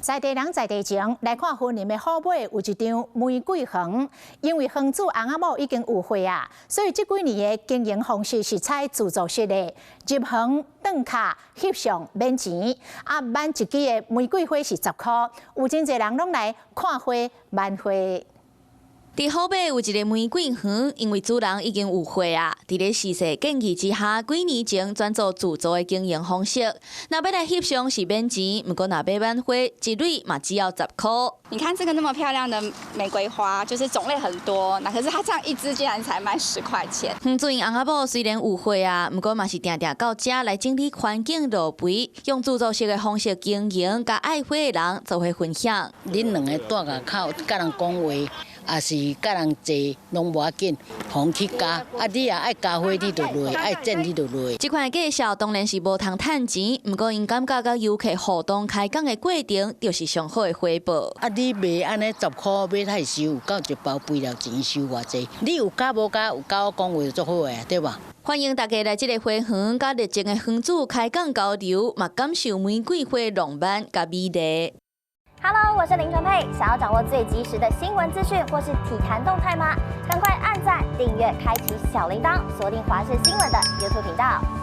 在地人在地情来看婚姻的好买有一张玫瑰园，因为园主翁仔某已经有岁啊，所以这几年的经营方式是采自助式的，入园登卡翕相免钱，买一支的玫瑰花是10块，有真侪人拢来看花买花。 伫后尾有一个玫瑰园，因为主人已经有岁啊，伫咧时势建议之下，几年前转做自助的经营方式。若要来翕相是免钱，不过若要买花，一蕊嘛只要10块。你看这个那么漂亮的玫瑰花，就是种类很多，可是它这样一支竟然才卖10块钱。园主翁仔某虽然有岁啊，不过嘛是定定到遮来整理环境路肥，用自助式的方式经营，甲爱花的人做伙分享。恁两个住外口，甲人讲话。 也是甲人坐，拢无要紧，互去加。你也爱加花，你就落；爱种，你就落。这款介绍当然是无通趁钱，不过因感觉甲游客互动开讲的过程，就是上好的回报。你卖安尼10块买太收，有够一包肥料钱收偌济？你有加无加？有加我讲话就足好诶，对吧？ 欢迎大家来这个花园，甲热情的园主开讲交流，嘛感受玫瑰花浪漫甲美丽。 Hello， 我是林纯佩。想要掌握最及时的新闻资讯或是体坛动态吗？赶快按赞、订阅、开启小铃铛，锁定华视新闻的 YouTube 频道。